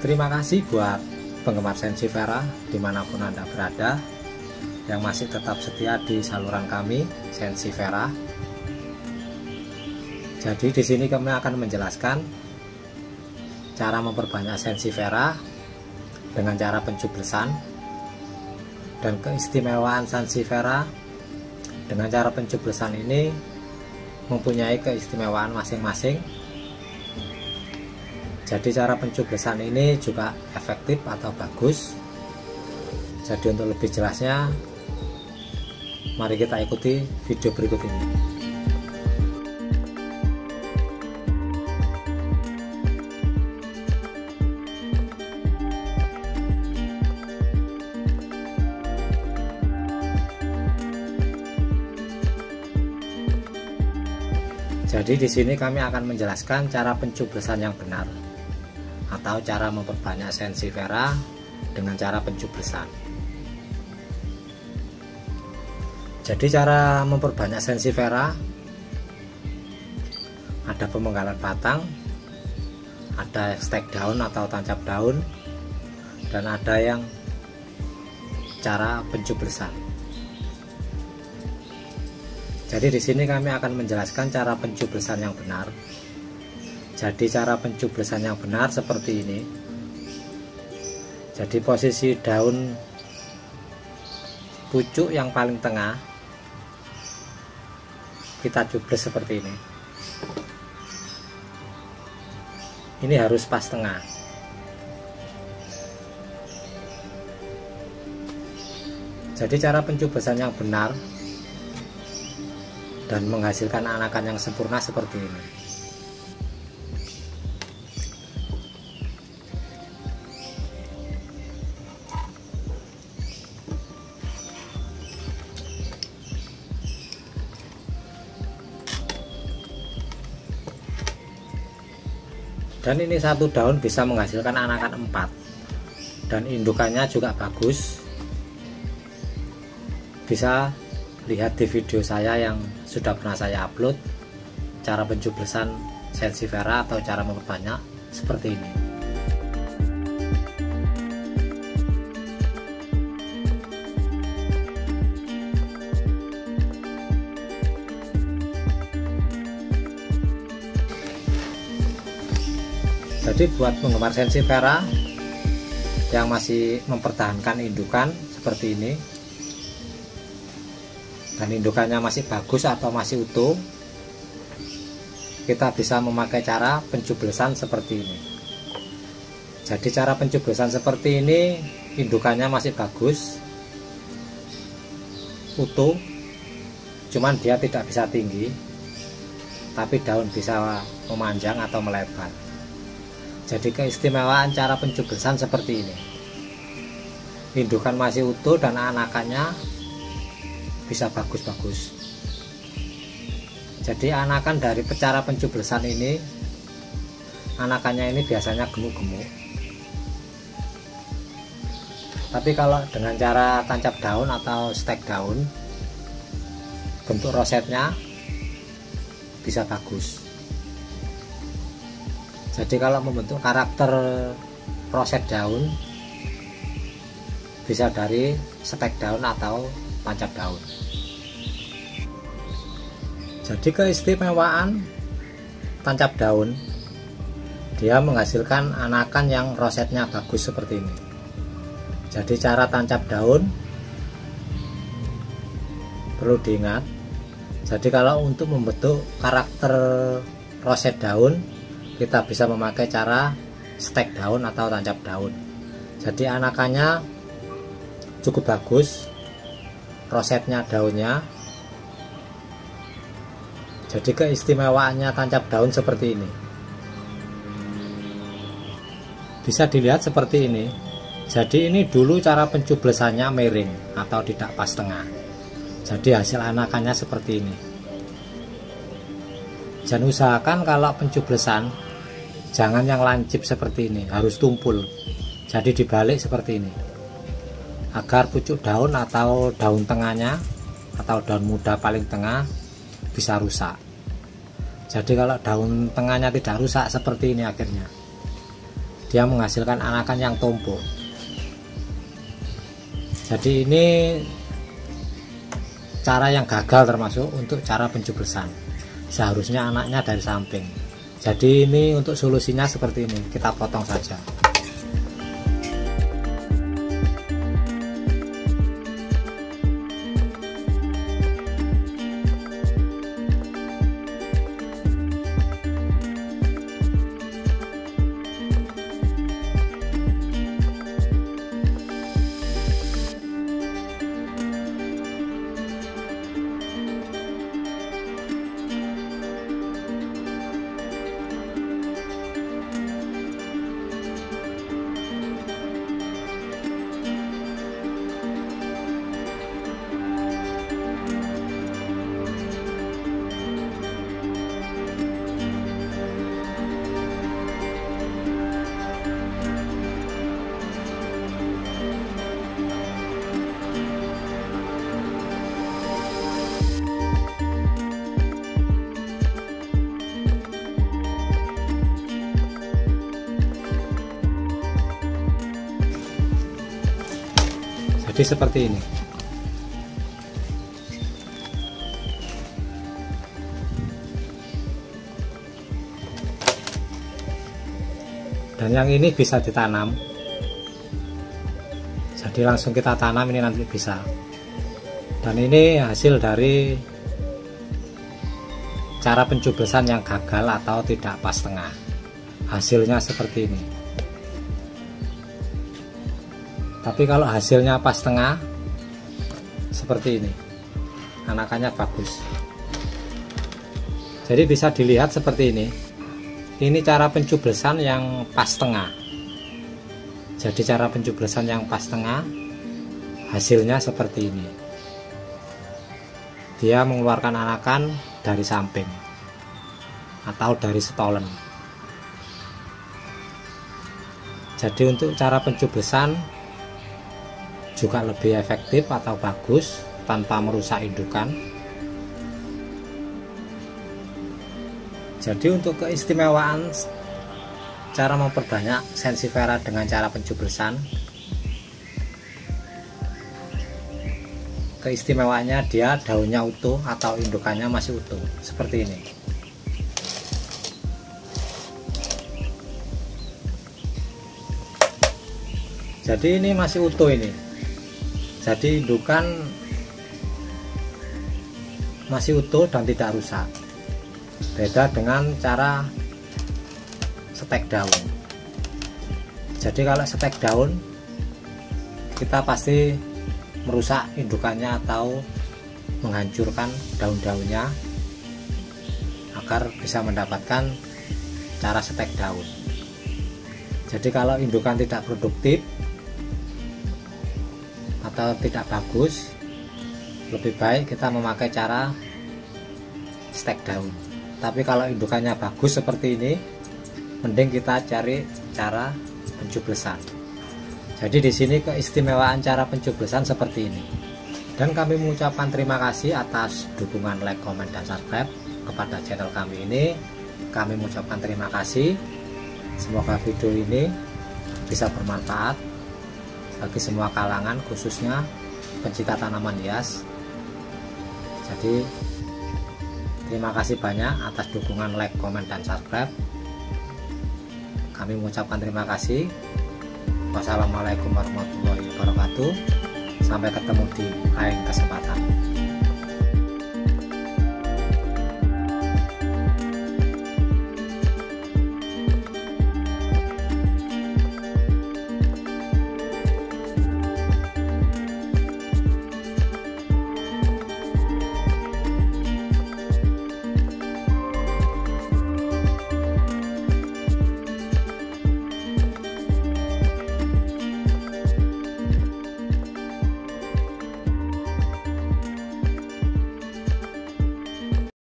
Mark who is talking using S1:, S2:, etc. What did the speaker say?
S1: Terima kasih buat penggemar Sensifera dimanapun Anda berada, yang masih tetap setia di saluran kami Sensifera. Jadi di sini kami akan menjelaskan cara memperbanyak Sensifera dengan cara pencoblosan, dan keistimewaan Sensifera dengan cara pencoblosan ini mempunyai keistimewaan masing-masing. Jadi cara pencoblosan ini juga efektif atau bagus. Jadi untuk lebih jelasnya, mari kita ikuti video berikut ini. Jadi di sini kami akan menjelaskan cara pencoblosan yang benar, atau cara memperbanyak Sensifera dengan cara pencoblosan. Jadi cara memperbanyak Sensifera, ada pemenggalan batang, ada stek daun atau tancap daun, dan ada yang cara pencoblosan. Jadi di sini kami akan menjelaskan cara pencoblosan yang benar. Jadi cara pencoblosan yang benar seperti ini. Jadi posisi daun pucuk yang paling tengah kita coblos seperti ini. Ini harus pas tengah. Jadi cara pencoblosan yang benar dan menghasilkan anakan yang sempurna seperti ini. Dan ini satu daun bisa menghasilkan anakan 4, dan indukannya juga bagus. Bisa lihat di video saya yang sudah pernah saya upload, cara pencoblosan Sensifera atau cara memperbanyak seperti ini. Jadi buat penggemar Sensifera yang masih mempertahankan indukan seperti ini, dan indukannya masih bagus atau masih utuh, kita bisa memakai cara pencoblosan seperti ini. Jadi cara pencoblosan seperti ini, indukannya masih bagus, utuh, cuman dia tidak bisa tinggi, tapi daun bisa memanjang atau melebar. Jadi keistimewaan cara pencoblosan seperti ini. Indukan masih utuh dan anakannya bisa bagus-bagus. Jadi anakan dari cara pencoblosan ini, anakannya ini biasanya gemuk-gemuk. Tapi kalau dengan cara tancap daun atau stek daun, bentuk rosetnya bisa bagus. Jadi kalau membentuk karakter roset daun, bisa dari stek daun atau tancap daun. Jadi keistimewaan tancap daun, dia menghasilkan anakan yang rosetnya bagus seperti ini. Jadi cara tancap daun perlu diingat. Jadi kalau untuk membentuk karakter roset daun, kita bisa memakai cara stek daun atau tancap daun. Jadi anakannya cukup bagus, rosetnya daunnya. Jadi keistimewaannya tancap daun seperti ini. Bisa dilihat seperti ini. Jadi ini dulu cara pencoblosannya miring atau tidak pas tengah. Jadi hasil anakannya seperti ini. Dan usahakan kalau pencoblosan jangan yang lancip seperti ini, harus tumpul. Jadi dibalik seperti ini, agar pucuk daun atau daun tengahnya atau daun muda paling tengah bisa rusak. Jadi kalau daun tengahnya tidak rusak seperti ini, akhirnya dia menghasilkan anakan yang tumpuk. Jadi ini cara yang gagal termasuk untuk cara pencoblosan. Seharusnya anaknya dari samping. Jadi ini untuk solusinya seperti ini, kita potong saja. Jadi seperti ini. Dan yang ini bisa ditanam. Jadi langsung kita tanam ini nanti bisa. Dan ini hasil dari cara pencoblosan yang gagal atau tidak pas tengah. Hasilnya seperti ini. Tapi kalau hasilnya pas tengah seperti ini, anakannya bagus. Jadi bisa dilihat seperti ini. Ini cara pencoblosan yang pas tengah. Jadi cara pencoblosan yang pas tengah, hasilnya seperti ini. Dia mengeluarkan anakan dari samping atau dari stolen. Jadi untuk cara pencoblosan juga lebih efektif atau bagus tanpa merusak indukan. Jadi untuk keistimewaan cara memperbanyak sensifera dengan cara pencoblosan, keistimewaannya dia daunnya utuh atau indukannya masih utuh seperti ini. Jadi ini masih utuh ini. Jadi indukan masih utuh dan tidak rusak. Beda dengan cara stek daun. Jadi kalau stek daun kita pasti merusak indukannya atau menghancurkan daun-daunnya agar bisa mendapatkan cara stek daun. Jadi kalau indukan tidak produktif atau tidak bagus, lebih baik kita memakai cara stek daun. Tapi kalau indukannya bagus seperti ini, mending kita cari cara pencoblosan. Jadi di sini keistimewaan cara pencoblosan seperti ini. Dan kami mengucapkan terima kasih atas dukungan like, komen, dan subscribe kepada channel kami ini. Kami mengucapkan terima kasih. Semoga video ini bisa bermanfaat bagi semua kalangan, khususnya pencinta tanaman hias. Jadi terima kasih banyak atas dukungan like, komen, dan subscribe. Kami mengucapkan terima kasih. Wassalamualaikum warahmatullahi wabarakatuh. Sampai ketemu di lain kesempatan.